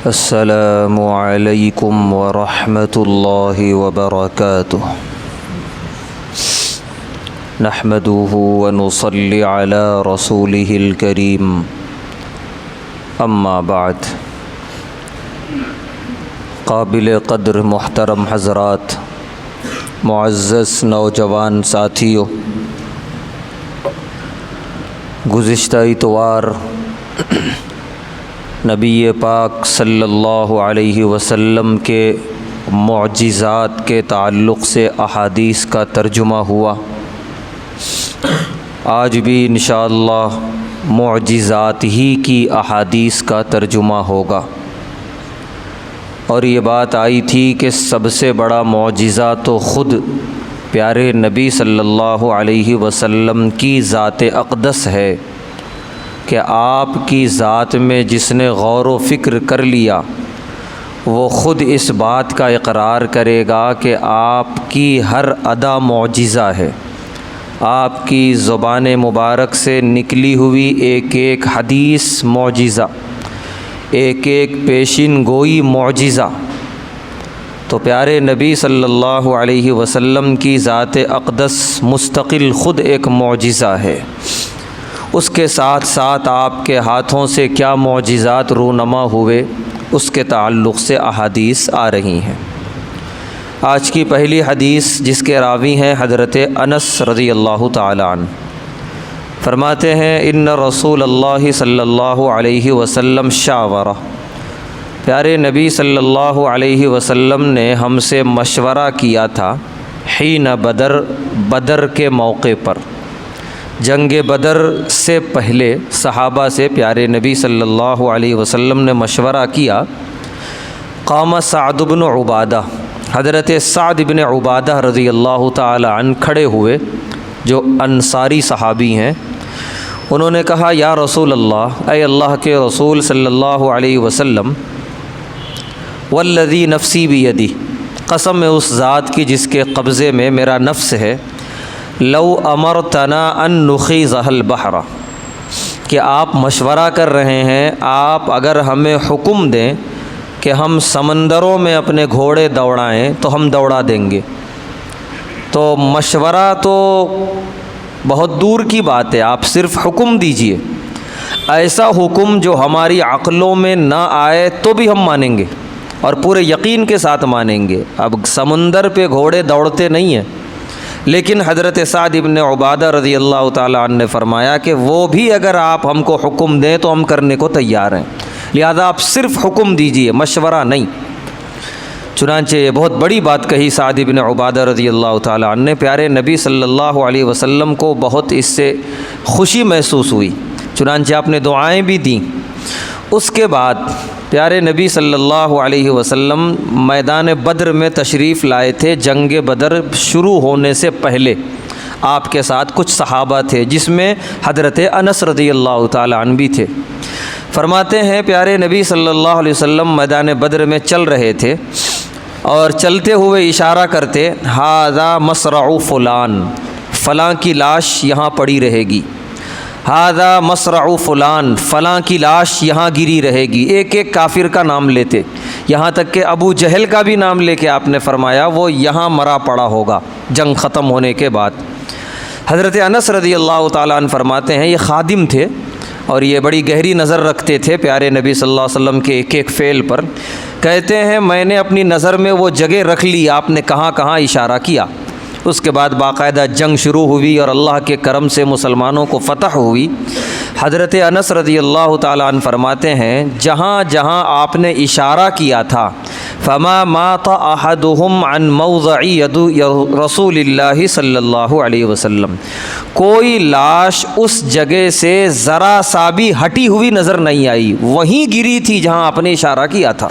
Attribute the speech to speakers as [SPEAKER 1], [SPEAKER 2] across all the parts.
[SPEAKER 1] السلام علیکم ورحمۃ اللہ وبرکاتہ نحمده ونصلی علی رسوله الکریم اما بعد قابل قدر محترم حضرات، معزز نوجوان ساتھیوں، گزشتہ اتوار نبی پاک صلی اللہ علیہ وسلم کے معجزات کے تعلق سے احادیث کا ترجمہ ہوا۔ آج بھی انشاءاللہ معجزات ہی کی احادیث کا ترجمہ ہوگا، اور یہ بات آئی تھی کہ سب سے بڑا معجزہ تو خود پیارے نبی صلی اللہ علیہ وسلم کی ذات اقدس ہے کہ آپ کی ذات میں جس نے غور و فکر کر لیا وہ خود اس بات کا اقرار کرے گا کہ آپ کی ہر ادا معجزہ ہے، آپ کی زبان مبارک سے نکلی ہوئی ایک ایک حدیث معجزہ، ایک ایک پیشین گوئی معجزہ۔ تو پیارے نبی صلی اللہ علیہ وسلم کی ذات اقدس مستقل خود ایک معجزہ ہے، اس کے ساتھ ساتھ آپ کے ہاتھوں سے کیا معجزات رونما ہوئے اس کے تعلق سے احادیث آ رہی ہیں۔ آج کی پہلی حدیث جس کے راوی ہیں حضرت انس رضی اللہ تعالی عنہ، فرماتے ہیں ان رسول اللہ صلی اللہ علیہ وسلم شاورہ، پیارے نبی صلی اللہ علیہ وسلم نے ہم سے مشورہ کیا تھا حین بدر کے موقع پر، جنگ بدر سے پہلے صحابہ سے پیارے نبی صلی اللہ علیہ وسلم نے مشورہ کیا۔ قام سعد بن عبادہ، حضرت سعد بن عبادہ رضی اللہ تعالی عنہ کھڑے ہوئے، جو انصاری صحابی ہیں۔ انہوں نے کہا یا رسول اللہ، اے اللہ کے رسول صلی اللہ علیہ وسلم، والذی نفسی بیدی، قسم ہے اس ذات کی جس کے قبضے میں میرا نفس ہے، لو امرتنا ان نخیض البحر، کہ آپ مشورہ کر رہے ہیں، آپ اگر ہمیں حکم دیں کہ ہم سمندروں میں اپنے گھوڑے دوڑائیں تو ہم دوڑا دیں گے۔ تو مشورہ تو بہت دور کی بات ہے، آپ صرف حکم دیجئے، ایسا حکم جو ہماری عقلوں میں نہ آئے تو بھی ہم مانیں گے اور پورے یقین کے ساتھ مانیں گے۔ اب سمندر پہ گھوڑے دوڑتے نہیں ہیں، لیکن حضرت سعد بن عبادہ رضی اللہ تعالیٰ عنہ نے فرمایا کہ وہ بھی اگر آپ ہم کو حکم دیں تو ہم کرنے کو تیار ہیں، لہذا آپ صرف حکم دیجئے، مشورہ نہیں۔ چنانچہ یہ بہت بڑی بات کہی سعد بن عبادہ رضی اللہ تعالیٰ عنہ نے۔ پیارے نبی صلی اللہ علیہ وسلم کو بہت اس سے خوشی محسوس ہوئی، چنانچہ آپ نے دعائیں بھی دیں۔ اس کے بعد پیارے نبی صلی اللہ علیہ وسلم میدان بدر میں تشریف لائے تھے۔ جنگ بدر شروع ہونے سے پہلے آپ کے ساتھ کچھ صحابہ تھے، جس میں حضرت انس رضی اللہ تعالی عنہ بھی تھے۔ فرماتے ہیں پیارے نبی صلی اللہ علیہ وسلم میدان بدر میں چل رہے تھے اور چلتے ہوئے اشارہ کرتے، ھذا مصرع فلان، فلاں کی لاش یہاں پڑی رہے گی، ھذا مصرع فلان، فلاں کی لاش یہاں گری رہے گی۔ ایک ایک کافر کا نام لیتے، یہاں تک کہ ابو جہل کا بھی نام لے کے آپ نے فرمایا وہ یہاں مرا پڑا ہوگا جنگ ختم ہونے کے بعد۔ حضرت انس رضی اللہ تعالیٰ عنہ فرماتے ہیں یہ خادم تھے اور یہ بڑی گہری نظر رکھتے تھے پیارے نبی صلی اللہ علیہ وسلم کے ایک ایک فعل پر۔ کہتے ہیں میں نے اپنی نظر میں وہ جگہ رکھ لی آپ نے کہاں کہاں اشارہ کیا۔ اس کے بعد باقاعدہ جنگ شروع ہوئی اور اللہ کے کرم سے مسلمانوں کو فتح ہوئی۔ حضرت انس رضی اللہ تعالیٰ عنہ فرماتے ہیں جہاں جہاں آپ نے اشارہ کیا تھا، فما مات احدهم عن موضع ید رسول اللہ صلی اللہ علیہ وسلم، کوئی لاش اس جگہ سے ذرا سا بھی ہٹی ہوئی نظر نہیں آئی، وہیں گری تھی جہاں آپ نے اشارہ کیا تھا۔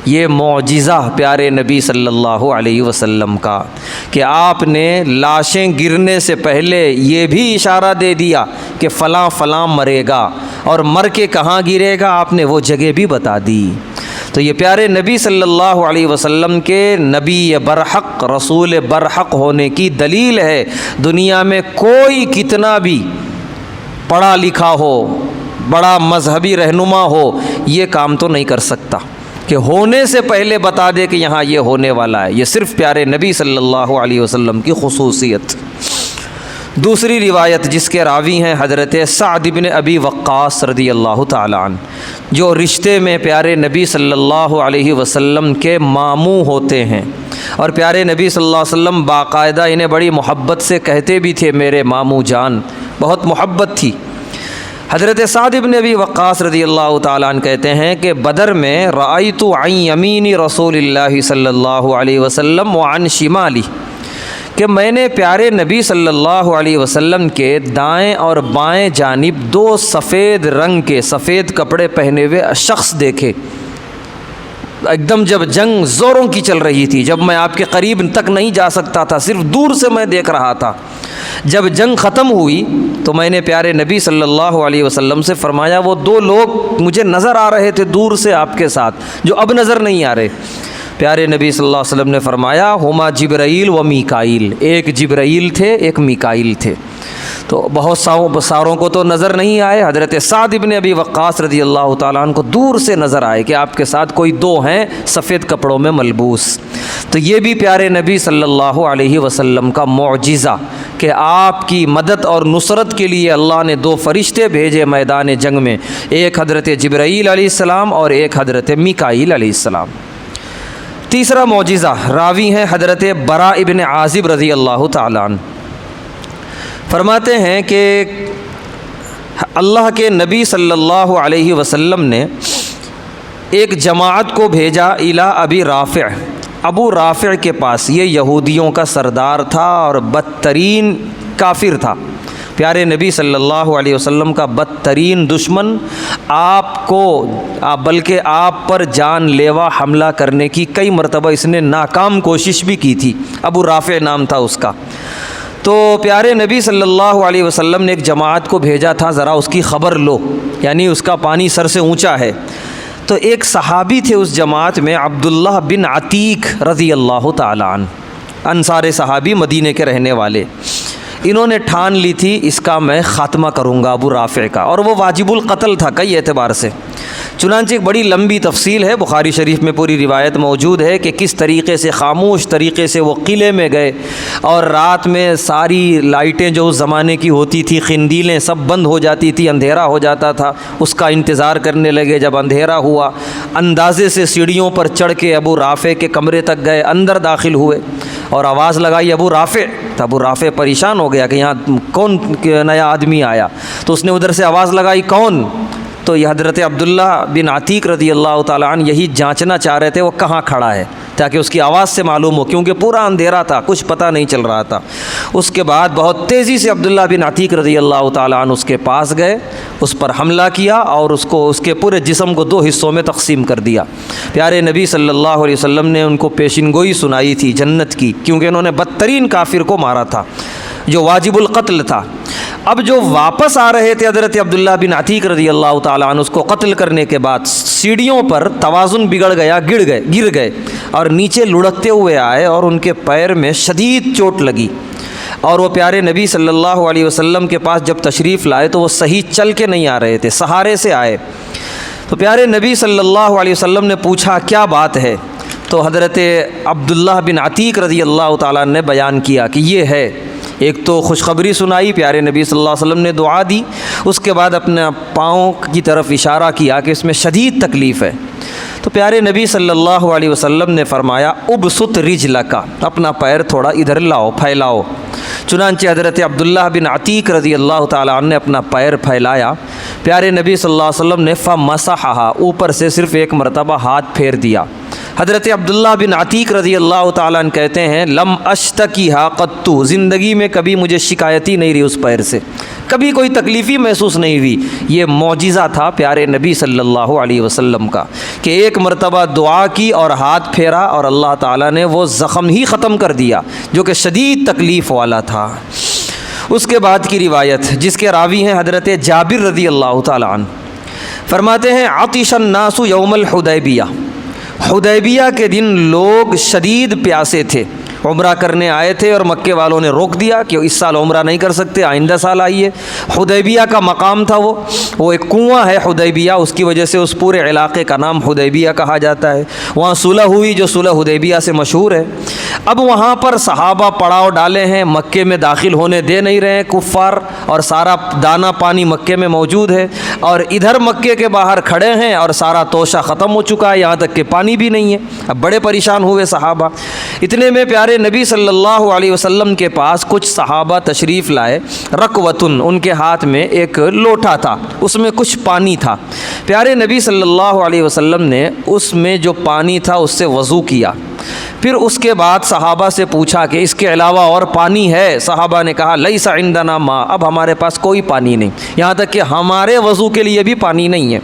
[SPEAKER 1] یہ معجزہ پیارے نبی صلی اللہ علیہ وسلم کا کہ آپ نے لاشیں گرنے سے پہلے یہ بھی اشارہ دے دیا کہ فلاں فلاں مرے گا، اور مر کے کہاں گرے گا آپ نے وہ جگہ بھی بتا دی۔ تو یہ پیارے نبی صلی اللہ علیہ وسلم کے نبی برحق، رسول برحق ہونے کی دلیل ہے۔ دنیا میں کوئی کتنا بھی پڑھا لکھا ہو، بڑا مذہبی رہنما ہو، یہ کام تو نہیں کر سکتا کہ ہونے سے پہلے بتا دے کہ یہاں یہ ہونے والا ہے۔ یہ صرف پیارے نبی صلی اللہ علیہ وسلم کی خصوصیت۔ دوسری روایت جس کے راوی ہیں حضرت سعد بن ابی وقاص رضی اللہ تعالیٰ عنہ، جو رشتے میں پیارے نبی صلی اللہ علیہ وسلم کے ماموں ہوتے ہیں، اور پیارے نبی صلی اللہ علیہ وسلم باقاعدہ انہیں بڑی محبت سے کہتے بھی تھے میرے ماموں جان، بہت محبت تھی۔ حضرت سعد بن ابی وقاص رضی اللہ تعالیٰ عنہ کہتے ہیں کہ بدر میں رأیت عن یمین رسول اللہ صلی اللہ علیہ وسلم وعن شمالی، کہ میں نے پیارے نبی صلی اللہ علیہ وسلم کے دائیں اور بائیں جانب دو سفید رنگ کے سفید کپڑے پہنے ہوئے شخص دیکھے۔ ایک دم جب جنگ زوروں کی چل رہی تھی، جب میں آپ کے قریب تک نہیں جا سکتا تھا، صرف دور سے میں دیکھ رہا تھا۔ جب جنگ ختم ہوئی تو میں نے پیارے نبی صلی اللہ علیہ وسلم سے فرمایا وہ دو لوگ مجھے نظر آ رہے تھے دور سے آپ کے ساتھ، جو اب نظر نہیں آ رہے۔ پیارے نبی صلی اللہ علیہ وسلم نے فرمایا ہما جبرائیل و میکائیل، ایک جبرائیل تھے ایک میکائیل تھے۔ تو بہت ساروں کو تو نظر نہیں آئے، حضرت سعد بن ابی وقاص رضی اللہ تعالیٰ عنہ کو دور سے نظر آئے کہ آپ کے ساتھ کوئی دو ہیں سفید کپڑوں میں ملبوس۔ تو یہ بھی پیارے نبی صلی اللہ علیہ وسلم کا معجزہ کہ آپ کی مدد اور نصرت کے لیے اللہ نے دو فرشتے بھیجے میدان جنگ میں، ایک حضرت جبرائیل علیہ السلام اور ایک حضرت میکائیل علیہ السلام۔ تیسرا معجزہ راوی ہیں حضرت براء ابن عازب رضی اللہ تعالیٰ عنہ، فرماتے ہیں کہ اللہ کے نبی صلی اللہ علیہ وسلم نے ایک جماعت کو بھیجا الی ابی رافع، ابو رافع کے پاس۔ یہ یہودیوں کا سردار تھا اور بدترین کافر تھا، پیارے نبی صلی اللہ علیہ وسلم کا بدترین دشمن، آپ کو بلکہ آپ پر جان لیوا حملہ کرنے کی کئی مرتبہ اس نے ناکام کوشش بھی کی تھی۔ ابو رافع نام تھا اس کا۔ تو پیارے نبی صلی اللہ علیہ وسلم نے ایک جماعت کو بھیجا تھا ذرا اس کی خبر لو، یعنی اس کا پانی سر سے اونچا ہے۔ تو ایک صحابی تھے اس جماعت میں عبداللہ بن عتیق رضی اللہ تعالیٰ عنہ، انصار صحابی مدینے کے رہنے والے۔ انہوں نے ٹھان لی تھی اس کا میں خاتمہ کروں گا ابو رافع کا، اور وہ واجب القتل تھا کئی اعتبار سے۔ چنانچہ ایک بڑی لمبی تفصیل ہے، بخاری شریف میں پوری روایت موجود ہے کہ کس طریقے سے خاموش طریقے سے وہ قلعے میں گئے، اور رات میں ساری لائٹیں جو اس زمانے کی ہوتی تھی، قندیلیں سب بند ہو جاتی تھی، اندھیرا ہو جاتا تھا، اس کا انتظار کرنے لگے۔ جب اندھیرا ہوا اندازے سے سیڑھیوں پر چڑھ کے ابو رافع کے کمرے تک گئے، اندر داخل ہوئے اور آواز لگائی ابو رافع۔ تو ابو رافع پریشان ہو گیا کہ یہاں کون نیا آدمی آیا، تو اس نے ادھر سے آواز لگائی کون؟ تو یہ حضرت عبداللہ بن عتیق رضی اللہ تعالیٰ عنہ یہی جانچنا چاہ رہے تھے وہ کہاں کھڑا ہے، تاکہ اس کی آواز سے معلوم ہو، کیونکہ پورا اندھیرا تھا، کچھ پتہ نہیں چل رہا تھا۔ اس کے بعد بہت تیزی سے عبداللہ بن عتیق رضی اللہ تعالیٰ عنہ اس کے پاس گئے، اس پر حملہ کیا اور اس کے پورے جسم کو دو حصوں میں تقسیم کر دیا۔ پیارے نبی صلی اللہ علیہ وسلم نے ان کو پیشن گوئی سنائی تھی جنت کی، کیونکہ انہوں نے بدترین کافر کو مارا تھا جو واجب القتل تھا۔ اب جو واپس آ رہے تھے حضرت عبداللہ بن عتیق رضی اللہ تعالیٰ عنہ، اس کو قتل کرنے کے بعد سیڑھیوں پر توازن بگڑ گیا، گر گئے اور نیچے لڑکتے ہوئے آئے، اور ان کے پیر میں شدید چوٹ لگی، اور وہ پیارے نبی صلی اللہ علیہ وسلم کے پاس جب تشریف لائے تو وہ صحیح چل کے نہیں آ رہے تھے، سہارے سے آئے۔ تو پیارے نبی صلی اللہ علیہ وسلم نے پوچھا کیا بات ہے؟ تو حضرت عبداللہ بن عتیق رضی اللہ تعالیٰ نے بیان کیا کہ یہ ہے، ایک تو خوشخبری سنائی، پیارے نبی صلی اللہ علیہ وسلم نے دعا دی، اس کے بعد اپنے پاؤں کی طرف اشارہ کیا کہ اس میں شدید تکلیف ہے۔ تو پیارے نبی صلی اللہ علیہ وسلم نے فرمایا ابسط رجلک، اپنا پیر تھوڑا ادھر لاؤ، پھیلاؤ۔ چنانچہ حضرت عبداللہ بن عتیق رضی اللہ تعالیٰ عنہ نے اپنا پیر پھیلایا، پیارے نبی صلی اللہ علیہ وسلم نے فمسحھا، اوپر سے صرف ایک مرتبہ ہاتھ پھیر دیا۔ حضرت عبداللہ بن عتیق رضی اللہ تعالیٰ عنہ کہتے ہیں لم اشتکیھا قط، زندگی میں کبھی مجھے شکایت ہی نہیں رہی اس پیر سے، کبھی کوئی تکلیف ہی محسوس نہیں ہوئی۔ یہ معجزہ تھا پیارے نبی صلی اللہ علیہ وسلم کا کہ ایک مرتبہ دعا کی اور ہاتھ پھیرا اور اللہ تعالیٰ نے وہ زخم ہی ختم کر دیا جو کہ شدید تکلیف والا تھا۔ اس کے بعد کی روایت جس کے راوی ہیں حضرت جابر رضی اللہ تعالیٰ عنہ، فرماتے ہیں عطش الناس یوم الحدیبیہ، حدیبیہ کے دن لوگ شدید پیاسے تھے، عمرہ کرنے آئے تھے اور مکے والوں نے روک دیا کہ اس سال عمرہ نہیں کر سکتے، آئندہ سال آئیے۔ حدیبیہ کا مقام تھا، وہ ایک کنواں ہے حدیبیہ، اس کی وجہ سے اس پورے علاقے کا نام حدیبیہ کہا جاتا ہے۔ وہاں صلح ہوئی جو صلح حدیبیہ سے مشہور ہے۔ اب وہاں پر صحابہ پڑاؤ ڈالے ہیں، مکے میں داخل ہونے دے نہیں رہے ہیں کفار، اور سارا دانہ پانی مکے میں موجود ہے، اور ادھر مکے کے باہر کھڑے ہیں اور سارا توشہ ختم ہو چکا ہے، یہاں تک کہ پانی بھی نہیں ہے۔ اب بڑے پریشان ہوئے صحابہ۔ اتنے میں پیارے نبی صلی اللہ علیہ وسلم کے پاس کچھ صحابہ تشریف لائے، رکوتن، ان کے ہاتھ میں ایک لوٹا تھا، اس میں کچھ پانی تھا۔ پیارے نبی صلی اللہ علیہ وسلم نے اس میں جو پانی تھا اس سے وضو کیا، پھر اس کے بعد صحابہ سے پوچھا کہ اس کے علاوہ اور پانی ہے؟ صحابہ نے کہا لیس عندنا ماء، اب ہمارے پاس کوئی پانی نہیں، یہاں تک کہ ہمارے وضو کے لیے بھی پانی نہیں ہے۔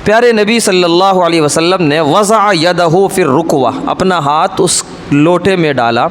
[SPEAKER 1] پیارے نبی صلی اللہ علیہ وسلم نے وضع یدہ فی الرکوہ، اپنا ہاتھ اس لوٹے میں ڈالا۔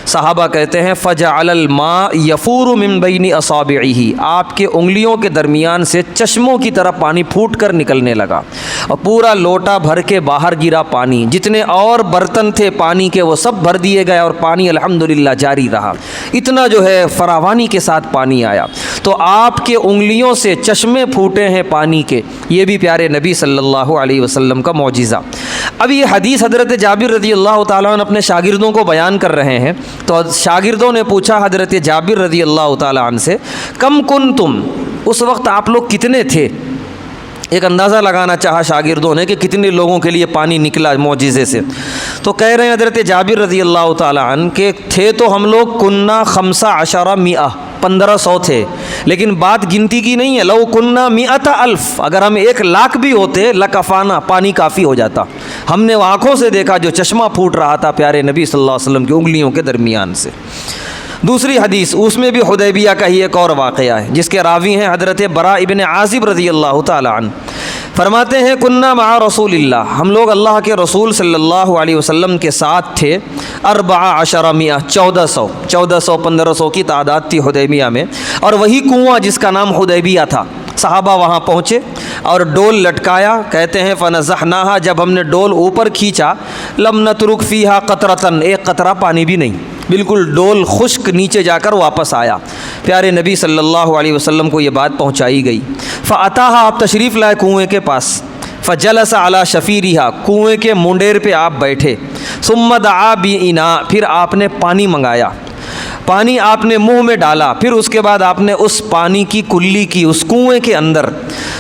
[SPEAKER 1] صحابہ کہتے ہیں فجعل الماء یفور من بین اصابعہ، آپ کے انگلیوں کے درمیان سے چشموں کی طرح پانی پھوٹ کر نکلنے لگا، اور پورا لوٹا بھر کے باہر گرا پانی۔ جتنے اور برتن تھے پانی کے وہ سب بھر دیے گئے، اور پانی الحمدللہ جاری رہا۔ اتنا جو ہے فراوانی کے ساتھ پانی آیا، تو آپ کے انگلیوں سے چشمے پھوٹے ہیں پانی کے، یہ بھی پیارے نبی صلی اللہ علیہ وسلم کا معجزہ۔ اب یہ حدیث حضرت جابر رضی اللہ تعالیٰ عنہ اپنے شاگردوں کو بیان کر رہے ہیں، تو شاگردوں نے پوچھا حضرت جابر رضی اللہ تعالیٰ عنہ سے، کم کنتم، اس وقت آپ لوگ کتنے تھے؟ ایک اندازہ لگانا چاہا شاگردوں نے کہ کتنے لوگوں کے لیے پانی نکلا معجزے سے، تو کہہ رہے ہیں حضرت جابر رضی اللہ تعالیٰ عنہ کہ تھے تو ہم لوگ کننا 15 1500 تھے، لیکن بات گنتی کی نہیں ہے، لو کننا 100,000، اگر ہم 1,00,000 بھی ہوتے لکفانا، پانی کافی ہو جاتا۔ ہم نے آنکھوں سے دیکھا جو چشمہ پھوٹ رہا تھا پیارے نبی صلی اللہ علیہ وسلم کی انگلیوں کے درمیان سے۔ دوسری حدیث اس میں بھی حدیبیہ کا ہی ایک اور واقعہ ہے، جس کے راوی ہیں حضرت براء ابن عازب رضی اللہ تعالی عنہ۔ فرماتے ہیں کننا مع رسول اللہ، ہم لوگ اللہ کے رسول صلی اللہ علیہ وسلم کے ساتھ تھے، 1400 1500 کی تعداد تھی حدیبیہ میں، اور وہی کنواں جس کا نام حدیبیہ تھا۔ صحابہ وہاں پہنچے اور ڈول لٹکایا، کہتے ہیں فنزحناها، جب ہم نے ڈول اوپر کھینچا، لم نترک فیہا قطرۃ، ایک قطرہ پانی بھی نہیں، بالکل ڈول خشک نیچے جا کر واپس آیا۔ پیارے نبی صلی اللہ علیہ وسلم کو یہ بات پہنچائی گئی۔ فاتاها، آپ تشریف لائے کنویں کے پاس، فجلس علی شفیرہا، کنویں کے منڈیر پہ آپ بیٹھے، ثم دعا باناء، پھر آپ نے پانی منگایا، پانی آپ نے منہ میں ڈالا، پھر اس کے بعد آپ نے اس پانی کی کلی کی اس کنویں کے اندر،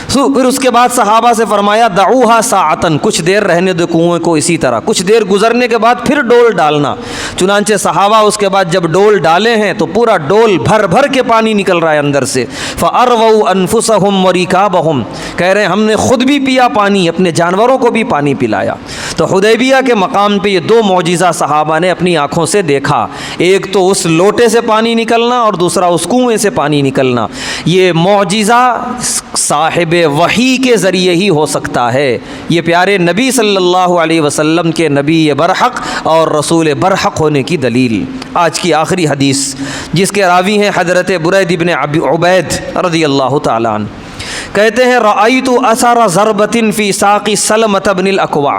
[SPEAKER 1] پھر اس کے بعد صحابہ سے فرمایا دعوها ساعتن، کچھ دیر رہنے دو کنویں کو اسی طرح، کچھ دیر گزرنے کے بعد پھر ڈول ڈالنا۔ چنانچہ صحابہ اس کے بعد جب ڈول ڈالے ہیں تو پورا ڈول بھر بھر کے پانی نکل رہا ہے اندر سے۔ فارووا انفسهم ورکابهم، کہہ رہے ہیں ہم نے خود بھی پیا پانی، اپنے جانوروں کو بھی پانی پلایا۔ تو حدیبیہ کے مقام پہ یہ دو معجزہ صحابہ نے اپنی آنکھوں سے دیکھا، ایک تو اس لوٹے سے پانی نکلنا اور دوسرا اس کنویں سے پانی نکلنا۔ یہ معجزہ صاحب وحی کے ذریعے ہی ہو سکتا ہے، یہ پیارے نبی صلی اللہ علیہ وسلم کے نبی برحق اور رسول برحق ہونے کی دلیل۔ آج کی آخری حدیث جس کے راوی ہیں حضرت برید بن عبید رضی اللہ تعالیٰ عنہ، کہتے ہیں رأیت اثر ضربۃ فی ساق سلمۃ بن الاکوع،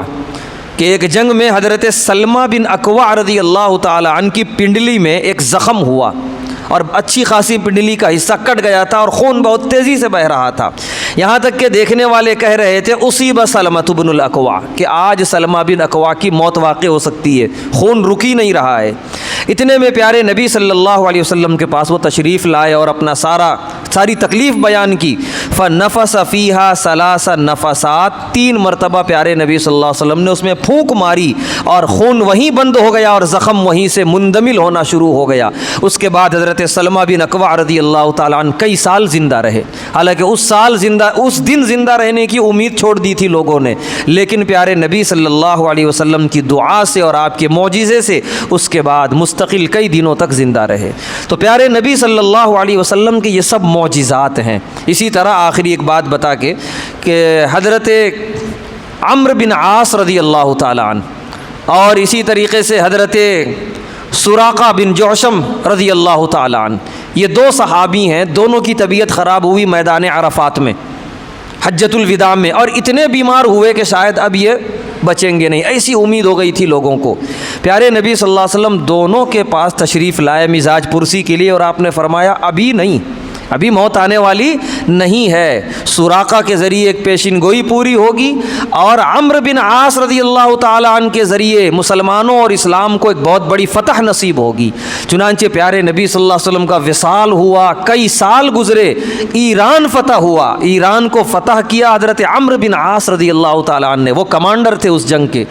[SPEAKER 1] کہ ایک جنگ میں حضرت سلمہ بن اکوع رضی اللہ تعالی عنہ کی پنڈلی میں ایک زخم ہوا، اور اچھی خاصی پنڈلی کا حصہ کٹ گیا تھا اور خون بہت تیزی سے بہہ رہا تھا، یہاں تک کہ دیکھنے والے کہہ رہے تھے اصیب سلمہ بن الاکوع، کہ آج سلمہ بن اکوع کی موت واقع ہو سکتی ہے، خون رک ہی نہیں رہا ہے۔ اتنے میں پیارے نبی صلی اللہ علیہ وسلم کے پاس وہ تشریف لائے اور اپنا ساری تکلیف بیان کی۔ فنفس فیہا 3 نفسات، 3 مرتبہ پیارے نبی صلی اللہ علیہ وسلم نے اس میں پھونک ماری، اور خون وہیں بند ہو گیا اور زخم وہیں سے مندمل ہونا شروع ہو گیا۔ اس کے بعد حضرت سلمہ بن اکوع رضی اللہ تعالیٰ عنہ کئی سال زندہ رہے، حالانکہ اس دن زندہ رہنے کی امید چھوڑ دی تھی لوگوں نے، لیکن پیارے نبی صلی اللہ علیہ وسلم کی دعا سے اور آپ کے معجزے سے اس کے بعد مستقل کئی دنوں تک زندہ رہے۔ تو پیارے نبی صلی اللہ علیہ وسلم کے یہ سب معجزات ہیں۔ اسی طرح آخری ایک بات بتا کے کہ حضرت عمرو بن عاص رضی اللہ تعالیٰ عنہ، اور اسی طریقے سے حضرت سراقہ بن جعشم رضی اللہ تعالیٰ عنہ، یہ 2 صحابی ہیں، دونوں کی طبیعت خراب ہوئی میدان عرفات میں حجۃ الوداع میں، اور اتنے بیمار ہوئے کہ شاید اب یہ بچیں گے نہیں، ایسی امید ہو گئی تھی لوگوں کو۔ پیارے نبی صلی اللہ علیہ وسلم دونوں کے پاس تشریف لائے مزاج پرسی کے لیے، اور آپ نے فرمایا ابھی نہیں، ابھی موت آنے والی نہیں ہے۔ سراقہ کے ذریعے ایک پیشین گوئی پوری ہوگی، اور عمرو بن عاص رضی اللہ تعالی عنہ کے ذریعے مسلمانوں اور اسلام کو ایک بہت بڑی فتح نصیب ہوگی۔ چنانچہ پیارے نبی صلی اللہ علیہ وسلم کا وصال ہوا، کئی سال گزرے، ایران فتح ہوا، ایران کو فتح کیا حضرت عمرو بن عاص رضی اللہ تعالی عنہ نے، وہ کمانڈر تھے اس جنگ کے۔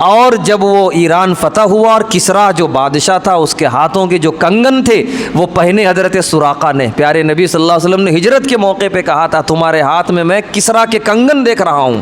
[SPEAKER 1] اور جب وہ ایران فتح ہوا اور کسریٰ جو بادشاہ تھا اس کے ہاتھوں کے جو کنگن تھے وہ پہنے حضرت سراقہ نے۔ پیارے نبی صلی اللہ علیہ وسلم نے ہجرت کے موقع پہ کہا تھا تمہارے ہاتھ میں کسریٰ کے کنگن دیکھ رہا ہوں،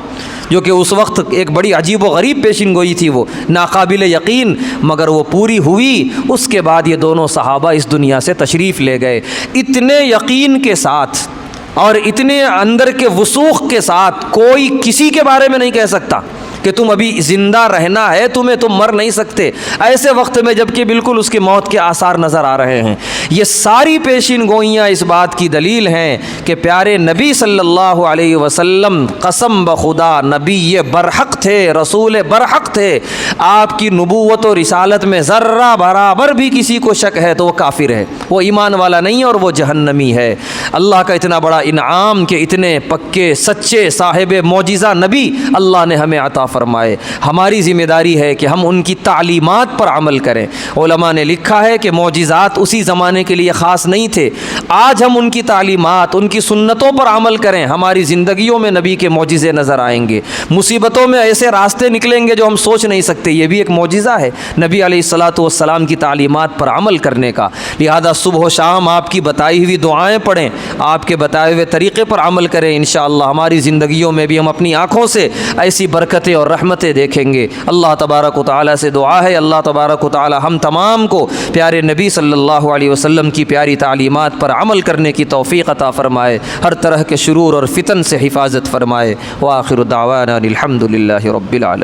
[SPEAKER 1] جو کہ اس وقت ایک بڑی عجیب و غریب پیشین گوئی تھی، وہ ناقابل یقین، مگر وہ پوری ہوئی۔ اس کے بعد یہ دونوں صحابہ اس دنیا سے تشریف لے گئے، اتنے یقین کے ساتھ اور اتنے اندر کے وثوق کے ساتھ کوئی کسی کے بارے میں نہیں کہہ سکتا کہ تم ابھی زندہ رہنا ہے، تم مر نہیں سکتے، ایسے وقت میں جبکہ بالکل اس کی موت کے آثار نظر آ رہے ہیں۔ یہ ساری پیشین گوئیاں اس بات کی دلیل ہیں کہ پیارے نبی صلی اللہ علیہ وسلم قسم بخدا نبی برحق تھے، رسول برحق تھے۔ آپ کی نبوت و رسالت میں ذرہ برابر بھی کسی کو شک ہے تو وہ کافر ہے، وہ ایمان والا نہیں ہے اور وہ جہنمی ہے۔ اللہ کا اتنا بڑا انعام کہ اتنے پکے سچے صاحب معجزہ نبی اللہ نے ہمیں عطا فرمائے۔ ہماری ذمہ داری ہے کہ ہم ان کی تعلیمات پر عمل کریں۔ علماء نے لکھا ہے کہ معجزات اسی زمانے کے لیے خاص نہیں تھے، آج ہم ان کی تعلیمات، ان کی سنتوں پر عمل کریں، ہماری زندگیوں میں نبی کے معجزے نظر آئیں گے۔ مصیبتوں میں ایسے راستے نکلیں گے جو ہم سوچ نہیں سکتے، یہ بھی ایک معجزہ ہے نبی علیہ الصلاۃ والسلام کی تعلیمات پر عمل کرنے کا۔ لہذا صبح و شام آپ کی بتائی ہوئی دعائیں پڑھیں، آپ کے بتائے ہوئے طریقے پر عمل کریں، انشاءاللہ ہماری زندگیوں میں بھی ہم اپنی آنکھوں سے ایسی برکتیں اور رحمتیں دیکھیں گے۔ اللہ تبارک و تعالیٰ سے دعا ہے اللہ تبارک و تعالیٰ ہم تمام کو پیارے نبی صلی اللہ علیہ وسلم کی پیاری تعلیمات پر عمل کرنے کی توفیق عطا فرمائے، ہر طرح کے شرور اور فتن سے حفاظت فرمائے۔ وآخر دعوانا الحمد للہ رب العالمین۔